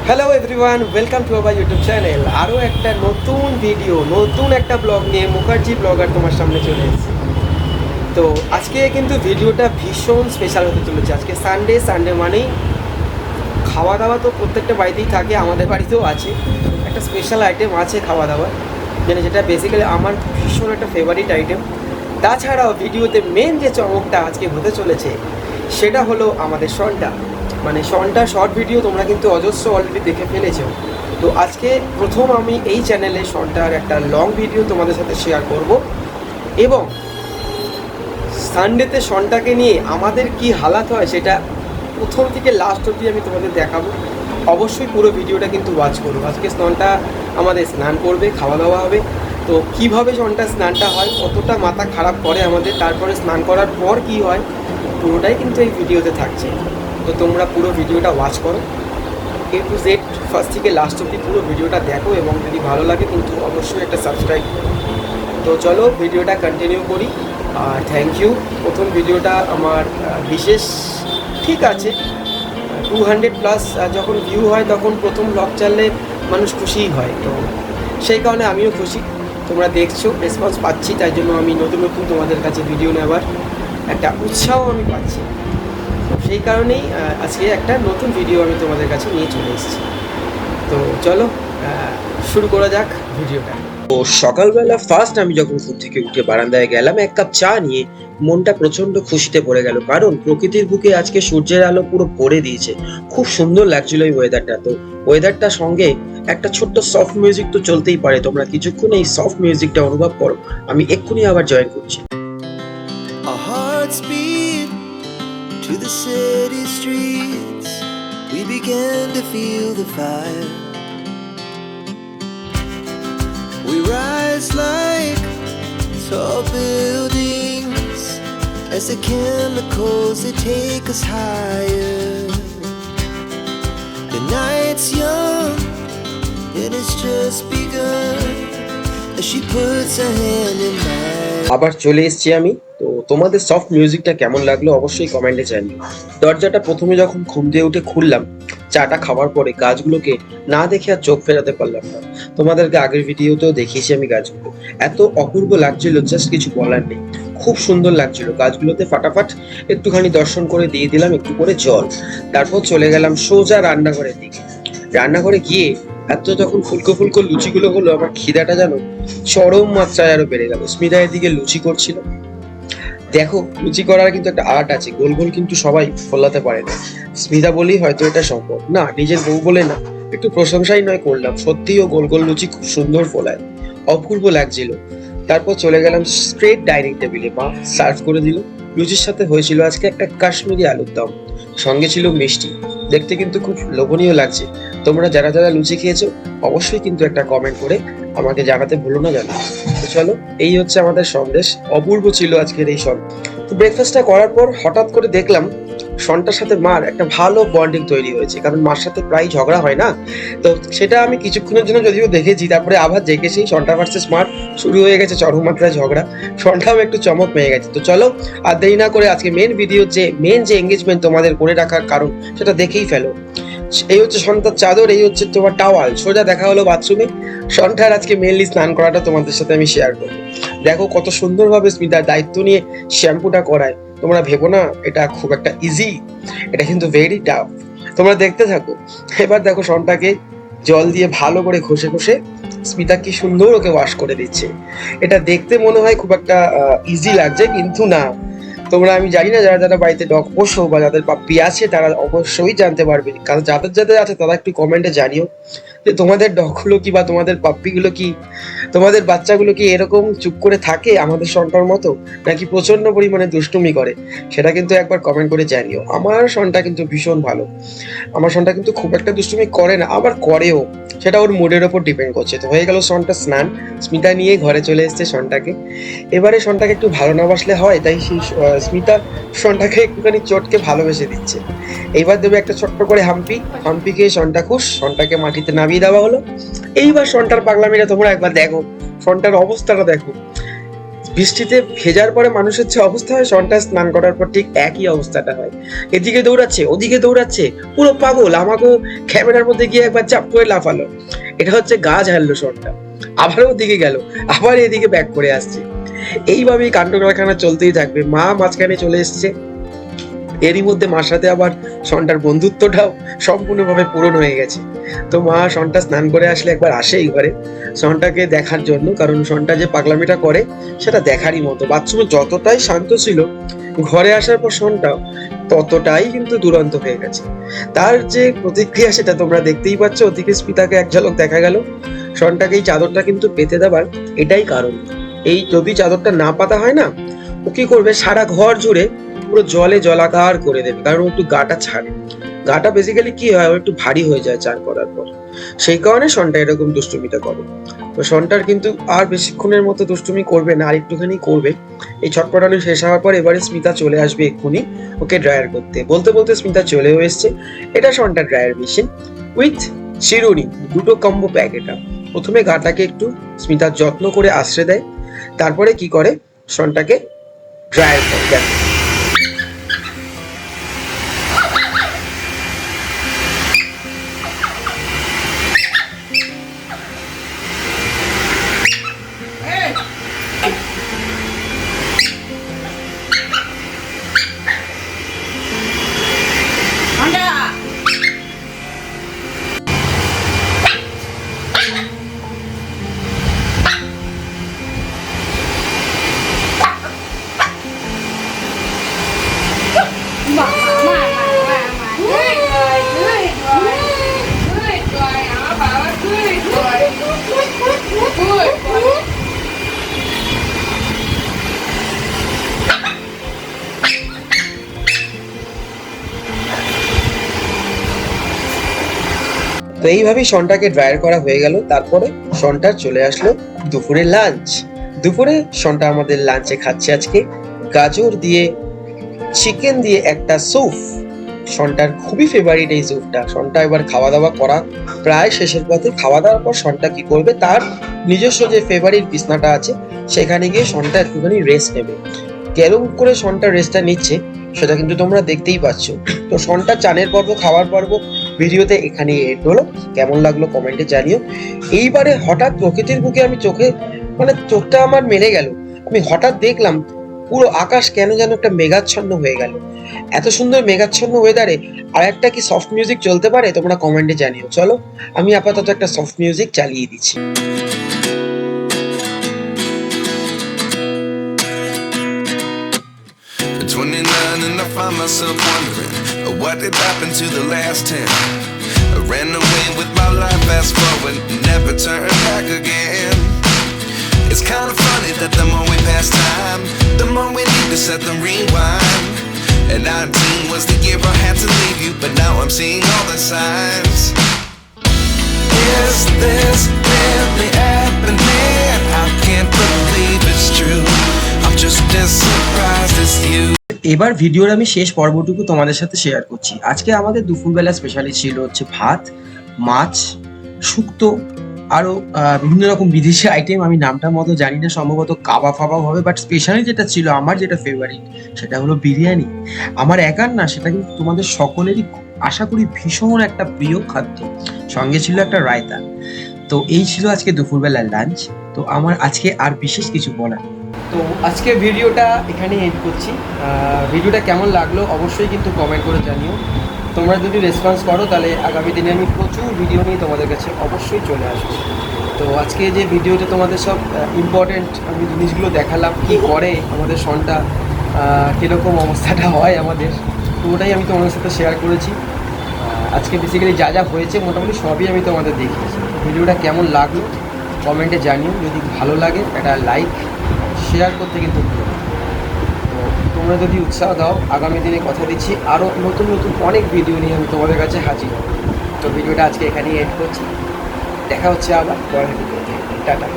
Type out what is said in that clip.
Hello everyone, welcome to our YouTube channel. আরও একটা নতুন ভিডিও, নতুন একটা ব্লগ নিয়ে মুখার্জি ব্লগার তোমার সামনে চলে এসেছি। তো আজকে কিন্তু ভিডিওটা ভীষণ স্পেশাল হতে চলেছে। আজকে সানডে মানেই খাওয়া দাওয়া তো প্রত্যেকটা বাড়িতেই থাকে, আমাদের বাড়িতেও আছে। একটা স্পেশাল আইটেম আছে খাওয়া দাওয়া, যেটা বেসিক্যালি আমার ভীষণ একটা ফেভারিট আইটেম। তাছাড়াও ভিডিওতে মেন যে চমকটা আজকে হতে চলেছে সেটা হলো আমাদের শনটা। মানে শনটা শর্ট ভিডিও তোমরা কিন্তু অজস্র অলরেডি দেখে ফেলেছো। তো আজকে প্রথম আমি এই চ্যানেলে শনটার একটা লং ভিডিও তোমাদের সাথে শেয়ার করব, এবং সানডেতে শনটাকে নিয়ে আমাদের কি হালাত হয় সেটা প্রথম থেকে লাস্ট অবধি আমি তোমাদের দেখাবো। অবশ্যই পুরো ভিডিওটা কিন্তু ওয়াচ করবো। আজকে স্নানটা আমাদের স্নান করবে, খাওয়া দাওয়া হবে। তো কীভাবে শনটা স্নানটা হয়, কতটা মাথা খারাপ করে আমাদের, তারপরে স্নান করার পর কি হয়, পুরোটাই কিন্তু এই ভিডিওতে থাকছে। তো তোমরা পুরো ভিডিওটা ওয়াচ করো, A to Z ফার্স্ট থেকে লাস্ট অবধি পুরো ভিডিওটা দেখো, এবং যদি ভালো লাগে কিন্তু অবশ্যই একটা সাবস্ক্রাইব করো। তো চলো ভিডিওটা কন্টিনিউ করি। আর থ্যাংক ইউ। প্রথম ভিডিওটা আমার বিশেষ ঠিক আছে 200+ যখন ভিউ হয় তখন প্রথম ব্লগ চাললে মানুষ খুশিই হয়। তো সেই কারণে আমিও খুশি, তোমরা দেখছো, রেসপন্স পাচ্ছি, তাই জন্য আমি নতুন নতুন তোমাদের কাছে ভিডিও নেওয়ার একটা উৎসাহ আমি পাচ্ছি। সেই কারণেই আজকে একটা নতুন ভিডিও আমি তোমাদের কাছে নিয়ে চলে এসেছি। তো চলো শুরু করা যাক ভিডিওটা। তো সকালবেলা ফার্স্ট আমি যখন ঘুম থেকে উঠে বারান্দায় গেলাম এক কাপ চা নিয়ে, মনটা প্রচন্ড খুশিতে পড়ে গেল, কারণ প্রকৃতির বুকে আজকে সূর্যের আলো পুরো ভরে দিয়েছে। খুব সুন্দর লাগছিল এই ওয়েদারটা। তো ওয়েদারটার সঙ্গে একটা ছোট্ট সফট মিউজিক তো চলতেই পারে। তোমরা কিছুক্ষণ এই সফট মিউজিকটা অনুভব করো, আমি এক্ষুনি আবার জয়েন করছি। To the city streets, we began to feel the fire. We rise like tall buildings as the chemicals they take us higher. The night's young and it's just begun as she puts her hand in mine. আবার চলে এসেছি আমি। তো তোমাদের soft মিউজিকটা কেমন লাগলো অবশ্যই কমেন্টে জানিও। দরজাটা প্রথমে যখন ঘুম দিয়ে উঠে খুললাম, চাটা খাওয়ার পরে গাছগুলোকে না দেখে আর চোখ ফেরাতে পারলাম না। তোমাদেরকে আগের ভিডিওতেও দেখিয়েছি আমি গাছগুলো, এত অপূর্ব লাগছিল, জাস্ট কিছু বলার নেই। খুব সুন্দর লাগছিল গাছগুলোতে। ফাটাফাট একটুখানি দর্শন করে দিয়ে দিলাম একটু করে জল, তারপর চলে গেলাম সোজা রান্নাঘরের দিকে। রান্নাঘরে গিয়ে এত যখন ফুলকো ফুলকো লুচিগুলো হলো, আমার খিদাটা যেন চরম মাত্রায় আরো বেড়ে গেল। স্মিতা এদিকে লুচি করছিল। দেখো, লুচি করার কিন্তু একটা আর্ট আছে, গোল গোল কিন্তু সবাই ফোলাতে পারে না। স্মিতা বলেই হয়তো এটা সম্ভব না, নিজের বউ বলে না, একটু প্রশংসাই নয় করলাম। সত্যিও গোল গোল লুচি খুব সুন্দর ফোলায়, অপূর্ব লাগছিল। তারপর চলে গেলাম স্ট্রেট ডাইনিং টেবিলে। মা সার্ভ করে দিল। লুচির সাথে হয়েছিল আজকে একটা কাশ্মীরি আলুর দম, সঙ্গে ছিল মিষ্টি। দেখতে কিন্তু খুব লোভনীয় লাগছে। তোমরা যারা যারা লুচি খেয়েছো অবশ্যই কিন্তু একটা কমেন্ট করে আমাকে জানাতে ভুলো না জানো। তো চলো, এই হচ্ছে আমাদের সন্দেশ। অপূর্ব ছিল আজকের এই সন্দেশ। তো ব্রেকফাস্টটা করার পর হঠাৎ করে দেখলাম শনটার সাথে মার একটা ভালো বন্ডিং তৈরি হয়েছে, কারণ মার সাথে প্রায় ঝগড়া হয় না। তো সেটা আমি কিছুক্ষণের জন্য যদিও দেখেছি, তারপরে আবার জেগে সেই শনটা ভার্সেস মার শুরু হয়ে গেছে চরম মাত্রায় ঝগড়া। শনটাও একটু চমক পেয়ে গেছে। তো চলো আর দেরি না করে আজকে মেন যে এঙ্গেজমেন্ট তোমাদের করে রাখার কারণ সেটা দেখেই ফেলো। এই হচ্ছে সন্তার চাদর, এই হচ্ছে তোমার টাওয়াল। সোজা দেখা হলো বাথরুমে। সন্ধ্যার আজকে মেনলি স্নান করাটা তোমাদের সাথে আমি শেয়ার করবো। দেখো কত সুন্দরভাবে স্মিতার দায়িত্ব নিয়ে শ্যাম্পুটা করায়। তোমরা ভেবো না এটা খুব একটা ইজি, এটা কিন্তু ভেরি টাফ। তোমরা দেখতে থাকো। এবার দেখো সন্তাকে জল দিয়ে ভালো করে ঘষে ঘষে স্মিতা কি সুন্দর ওকে ওয়াশ করে দিচ্ছে। এটা দেখতে মনে হয় খুব একটা ইজি লাগছে, কিন্তু না। তোমরা, আমি জানি না যারা যারা বাড়িতে ডগ পোষো বা যাদের পাপ্পি আছে তারা অবশ্যই জানতে পারবে, কারণ যাদের যাদের আছে তারা একটু কমেন্টে জানিও যে তোমাদের ডগগুলো কি বা তোমাদের পাপ্পিগুলো কি, তোমাদের বাচ্চাগুলো কি এরকম চুপ করে থাকে আমাদের সন্তার মতো, নাকি প্রচন্ড পরিমাণে দুষ্টুমি করে, সেটা কিন্তু একবার কমেন্ট করে জানিও। আমার সন্তা কিন্তু ভীষণ ভালো। আমার সন্তা কিন্তু খুব একটা দুষ্টুমি করে না, আবার করেও, সেটা ওর মুডের ওপর ডিপেন্ড করছে। তো হয়ে গেল সন্টা স্নান। স্মিতা নিয়ে ঘরে চলে এসছে সন্টাকে। এবারে সন্টাকে একটু ভালো না বাসলে হয়, তাই সেই স্মিতা সন্টাকে একটুখানি চটকে ভালোবেসে দিচ্ছে। এইবার দেবে একটা ছোট্ট করে হাম্পি খেয়ে সন্টা খুশ। সন্টাকে মাটিতে নামিয়ে দেওয়া হলো। এইবার সন্টার পাগলামিটা তোমরা একবার দেখো, সন্টার অবস্থাটা দেখো। বৃষ্টিতে ভেজার পরে মানুষের যে অবস্থা হয়, শনটা স্নান করার পর ঠিক একই অবস্থাটা হয়। এদিকে দৌড়াচ্ছে, ওদিকে দৌড়াচ্ছে, পুরো পাগল। আমাকেও ক্যামেরার মধ্যে গিয়ে একবার চাপ করে লাফালো। এটা হচ্ছে গা ঝাড়লো শনটা, আবারও ওদিকে গেল, আবার এদিকে ব্যাক করে আসছে। এইভাবেই কাণ্ড কারখানা চলতেই থাকবে। মা মাঝখানে চলে এসছে, এরই মধ্যে মার সাথে আবার শনটার বন্ধুত্বটাও সম্পূর্ণভাবে পূরণ হয়ে গেছে। তো মা শনটা স্নান করে আসলে একবার আসে এই ঘরে শনটাকে দেখার জন্য, কারণ শনটা যে পাগলামিটা করে সেটা দেখারই মতো। বাথরুমে যতটাই শান্ত ছিল, ঘরে আসার পর শনটাও ততটাই কিন্তু দুরন্ত হয়ে গেছে। তার যে প্রতিক্রিয়া সেটা তোমরা দেখতেই পাচ্ছ। ওদিকে স্মিতাকে এক ঝলক দেখা গেল। শনটাকে এই চাদরটা কিন্তু পেতে দেবার এটাই কারণ। এই যদি চাদরটা না পাতা হয় না, ও কি করবে, সারা ঘর জুড়ে পুরো জলে জলাকার করে দেবে, কারণ ও একটু গাটা ছাড়ে। গাটা বেসিক্যালি কি হয়, ও একটু ভারী হয়ে যায় চান করার পর, সেই কারণে শনটা এরকম দুষ্টুমিটা করে। তো শনটার কিন্তু আর বেশিক্ষণের মতো দুষ্টুমি করবে না, আর একটুখানি করবে। এই ছটপটানো শেষ হওয়ার পর এবারে স্মিতা চলে আসবে এক্ষুনি ওকে ড্রায়ার করতে। বলতে বলতে স্মিতা চলেও এসছে। এটা শনটার ড্রায়ার মেশিন উইথ চিরুনি, দুটো কম্বো প্যাক। এটা প্রথমে গাটাকে একটু স্মিতার যত্ন করে আশ্রয় দেয়, তারপরে কি করে, শনটাকে ড্রায়ার করে। দেখো তো এইভাবেই শনটাকে ড্রায়ার করা হয়ে গেল। তারপরে শনটার চলে আসলো দুপুরের লাঞ্চ। দুপুরে শনটা আমাদের লাঞ্চে খাচ্ছে আজকে গাজর দিয়ে চিকেন দিয়ে একটা স্যুপ। শনটার খুবই ফেভারিট এই স্যুপটা। শনটা এবার খাওয়া দাওয়া করা প্রায় শেষের পথে। খাওয়া দাওয়ার পর শনটা কি করবে, তার নিজস্ব যে ফেভারিট বিছনাটা আছে সেখানে গিয়ে শনটা একটুখানি রেস্ট নেবে। কেরম করে শনটা রেস্টটা নিচ্ছে সেটা কিন্তু তোমরা দেখতেই পাচ্ছ। তো শনটা চানের পর্ব, খাওয়ার পর্ব ভিডিওতে এখানেই এড হলো। কেমন লাগলো কমেন্টে জানিও। এইবারে হঠাৎ প্রকৃতির বুকে আমি চোখে, মানে চোখটা আমার মেলে গেল। আমি হঠাৎ দেখলাম পুরো আকাশ কেন যেন একটা মেঘাচ্ছন্ন হয়ে গেল। এত সুন্দর মেঘাচ্ছন্ন ওয়েদারে আর একটা কি সফট মিউজিক চলতে পারে, তোমরা কমেন্টে জানিও। চলো আমি আপাতত একটা সফট মিউজিক চালিয়ে দিচ্ছি। At 29 and I find myself wondering what did happen to the last 10. I ran away with my life, fast forward, never turn back again. It's kind of funny that the more we pass time, the more we need to set the rewind. And 19 was the year I had to leave you, but now I'm seeing all the signs. Is this really happening? I can't believe it's true. I'm just as surprised as you. এবার ভিডিওর আমি শেষ পর্বটুকু তোমাদের সাথে share করছি। আজকে আমাদের দুপুরবেলা স্পেশালি ছিল হচ্ছে ভাত, মাছ, শুক্তো, আরো বিভিন্ন রকম বিদেশি আইটেম। আমি নামটা মতো জানি না, সম্ভবত কাবাব ফাবাব হবে, বাট স্পেশালি যেটা ছিল আমার, যেটা ফেভারিট, সেটা হলো বিরিয়ানি। আমার একার না, সেটা কিন্তু তোমাদের সকলেরই আশা করি ভীষণ একটা প্রিয় খাদ্য। সঙ্গে ছিল একটা রায়তা। তো এই ছিল আজকে দুপুরবেলার লাঞ্চ। তো আমার আজকে আর বিশেষ কিছু বলার নেই। তো আজকে ভিডিওটা এখানেই এন্ড করছি। ভিডিওটা কেমন লাগলো অবশ্যই কিন্তু কমেন্ট করে জানিও। তোমরা যদি রেসপন্স করো তাহলে আগামী দিনে আমি প্রচুর ভিডিও নিয়ে তোমাদের কাছে অবশ্যই চলে আসবো। তো আজকে যে ভিডিওটা তোমাদের সব ইম্পর্টেন্ট আমি জিনিসগুলো দেখালাম, কি করে আমাদের শনটা, কীরকম অবস্থাটা হয় আমাদের, তো ওটাই আমি তোমাদের সাথে শেয়ার করেছি। আজকে বেসিক্যালি যা যা হয়েছে মোটামুটি সবই আমি তোমাদের দেখিয়েছি। ভিডিওটা কেমন লাগলো কমেন্টে জানিও। যদি ভালো লাগে একটা লাইক শেয়ার করতে কিন্তু ভুলো না। তো তোমরা যদি উৎসাহ দাও, আগামী দিনে কথা দিচ্ছি আরও নতুন নতুন অনেক ভিডিও নিয়ে আমি তোমাদের কাছে হাজির হব। তো ভিডিওটা আজকে এখানেই এড করছি। দেখা হচ্ছে আবার পরের ভিডিওতে। টাটা।